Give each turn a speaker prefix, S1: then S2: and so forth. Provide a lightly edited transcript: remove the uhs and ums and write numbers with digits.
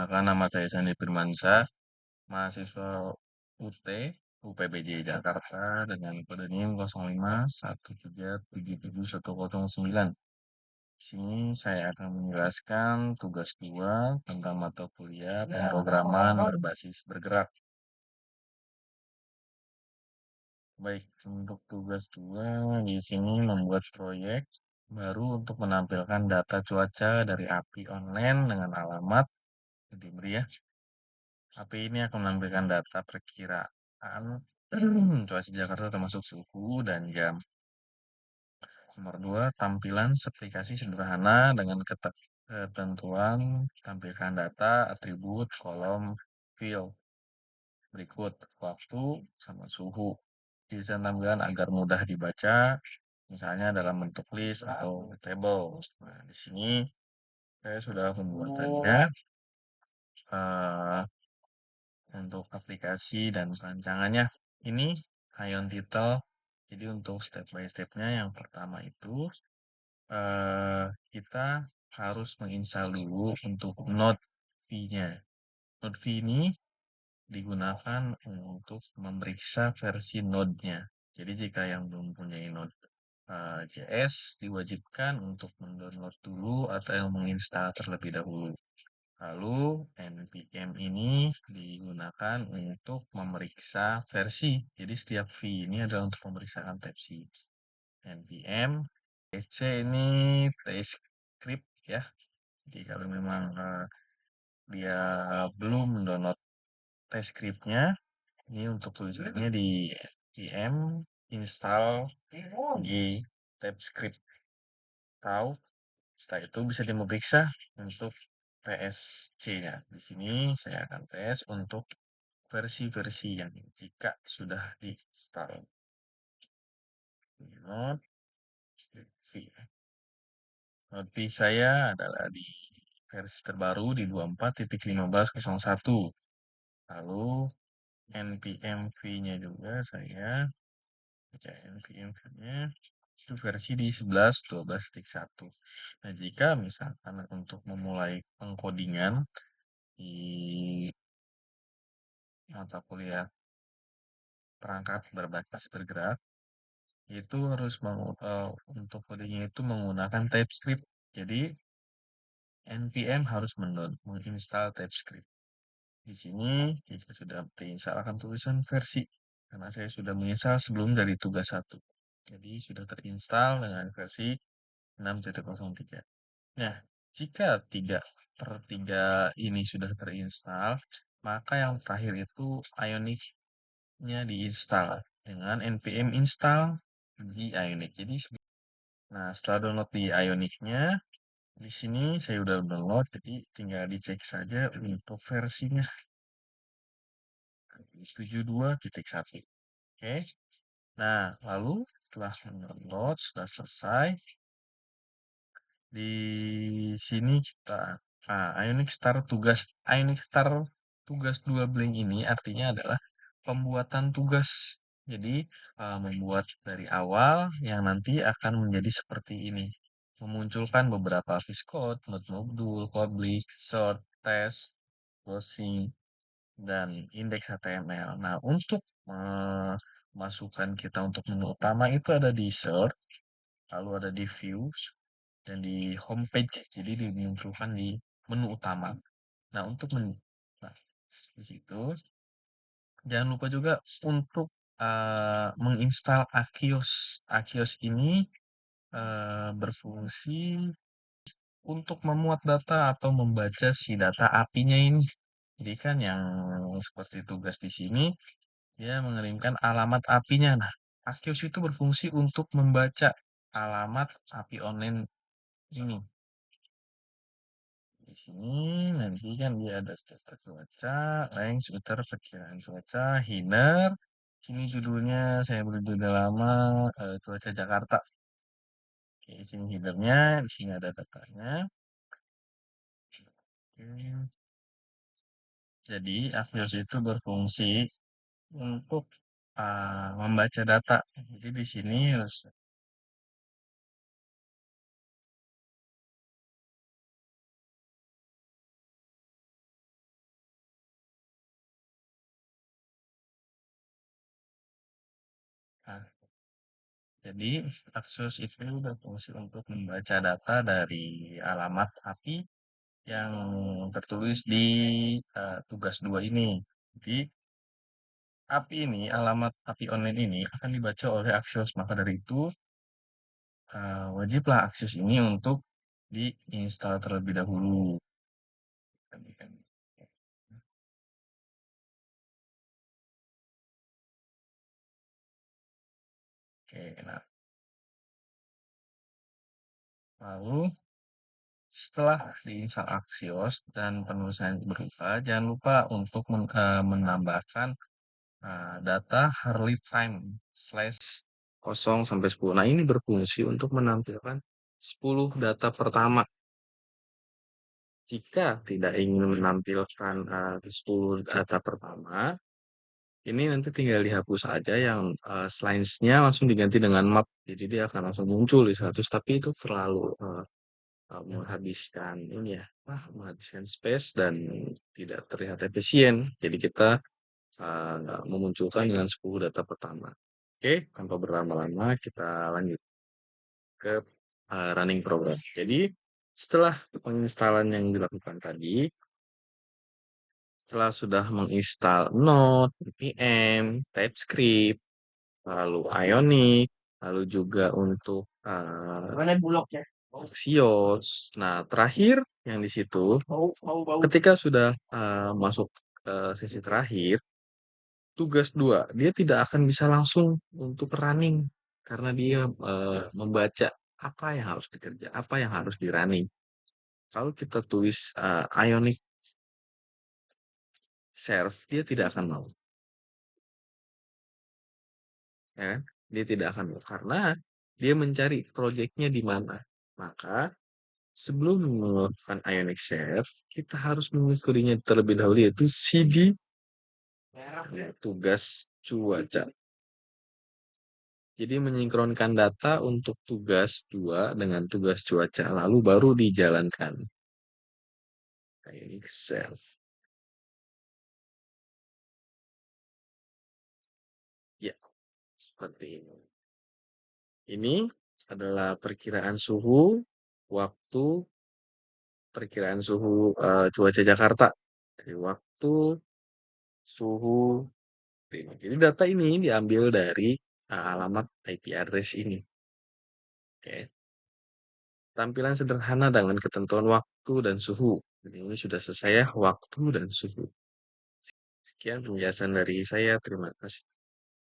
S1: Perkenalkan nama saya Sandi Firmansyah, mahasiswa UT, UPBJ Jakarta dengan kode NIM 0517771009. Di sini saya akan menjelaskan tugas 2 tentang mata kuliah pemrograman berbasis bergerak. Baik, untuk tugas 2 di sini membuat proyek baru untuk menampilkan data cuaca dari API online dengan alamat diberi ya. API ini akan menampilkan data perkiraan cuaca Jakarta termasuk suhu dan jam. Nomor 2, tampilan aplikasi sederhana dengan ketentuan tampilkan data, atribut, kolom, field. Berikut waktu sama suhu. Desain tampilan agar mudah dibaca, misalnya dalam bentuk list atau table. Nah, di sini saya sudah membuatannya eh, untuk aplikasi dan perancangannya. Ini Ion Title. Jadi untuk step by stepnya yang pertama itu kita harus menginstal dulu untuk Node V-nya. Node V ini digunakan untuk memeriksa versi node-nya. Jadi jika yang belum punya Node JS diwajibkan untuk mendownload dulu atau yang menginstal terlebih dahulu. Lalu npm ini digunakan untuk memeriksa versi. Jadi setiap V ini adalah untuk memeriksakan versi. npm tc ini TypeScript ya. Jadi kalau memang dia belum download TypeScript-nya, ini untuk tulisannya di npm install g TypeScript. Tahu? Setelah itu bisa diperiksa untuk PSC-nya. Di sini saya akan tes untuk versi-versi yang jika sudah di-install. Node V. Node V saya adalah di versi terbaru di 24.1501. Lalu npm v-nya juga saya baca npm v-nya itu versi di 11.12.1. Nah, jika misalkan untuk memulai pengkodingan di mata kuliah perangkat berbasis bergerak, itu harus untuk kodenya itu menggunakan TypeScript. Jadi npm harus menginstal TypeScript. Di sini jika sudah diinstal akan tulisan versi karena saya sudah menginstal sebelum dari tugas 1. Jadi sudah terinstal dengan versi 6.03. Nah, jika tiga ini sudah terinstal, maka yang terakhir itu Ionic-nya diinstal dengan npm install di Ionic. Jadi, nah setelah download di Ionic-nya, di sini saya udah download, jadi tinggal dicek saja untuk versinya 72.1. Oke. Nah, lalu setelah download sudah selesai, di sini kita Ionic Star tugas 2 blank ini artinya adalah pembuatan tugas. Jadi membuat dari awal yang nanti akan menjadi seperti ini. Memunculkan beberapa VS Code, node modul, public, sort, test, closing, dan indeks HTML. Nah, untuk memasukkan kita untuk menu utama itu ada di sort, lalu ada di views, dan di homepage jadi dimunculkan di menu utama. Nah, untuk menu nah, di situ jangan lupa juga untuk menginstal Aqios. Aqios ini berfungsi untuk memuat data atau membaca si data API-nya ini. Jadi kan yang seperti tugas di sini dia mengirimkan alamat API-nya. Nah, Aqios itu berfungsi untuk membaca alamat API online ini. Di sini nanti kan dia ada status cuaca, range, filter, perkiraan cuaca, header. Sini judulnya saya beri judul lama cuaca Jakarta. Oke, di sini headernya, di sini ada datanya. Oke. Jadi Axios itu berfungsi untuk membaca data. Jadi di sini harus Nah, jadi Axios itu berfungsi untuk membaca data dari alamat API yang tertulis di tugas 2 ini. Jadi API ini, alamat API online ini akan dibaca oleh Axios. Maka dari itu, wajiblah Axios ini untuk diinstal terlebih dahulu. Oke, nah, lalu setelah diinstal Axios dan penulisan berubah, jangan lupa untuk menambahkan data Harley time slash 0 sampai 10. Nah, ini berfungsi untuk menampilkan 10 data pertama. Jika tidak ingin menampilkan 10 data pertama, ini nanti tinggal dihapus aja yang slides-nya langsung diganti dengan map. Jadi dia akan langsung muncul di 100, tapi itu terlalu menghabiskan ini ya, menghabiskan space dan tidak terlihat efisien. Jadi kita memunculkan dengan 10 data pertama. Oke, tanpa berlama-lama kita lanjut ke running program. Jadi setelah penginstalan yang dilakukan tadi, setelah sudah menginstal Node, npm, TypeScript, lalu Ionic, lalu juga untuk Axios. Nah, terakhir yang di situ, ketika sudah masuk ke sesi terakhir, tugas 2 dia tidak akan bisa langsung untuk running karena dia membaca apa yang harus dikerja, apa yang harus di running. Kalau kita tulis Ionic serve, dia tidak akan mau, ya kan? Dia tidak akan mau karena dia mencari projectnya di mana. Maka sebelum melakukan Ionic serve, kita harus mengikutinya terlebih dahulu yaitu cd tugas cuaca. Jadi menyinkronkan data untuk tugas 2 dengan tugas cuaca, lalu baru dijalankan. Ionic serve. Ya, seperti ini. Ini adalah perkiraan suhu, waktu, perkiraan suhu cuaca Jakarta. Dari waktu, suhu, prima. Jadi data ini diambil dari alamat IP address ini. Oke. Tampilan sederhana dengan ketentuan waktu dan suhu. Ini sudah selesai ya, waktu dan suhu. Sekian penjelasan dari saya. Terima kasih.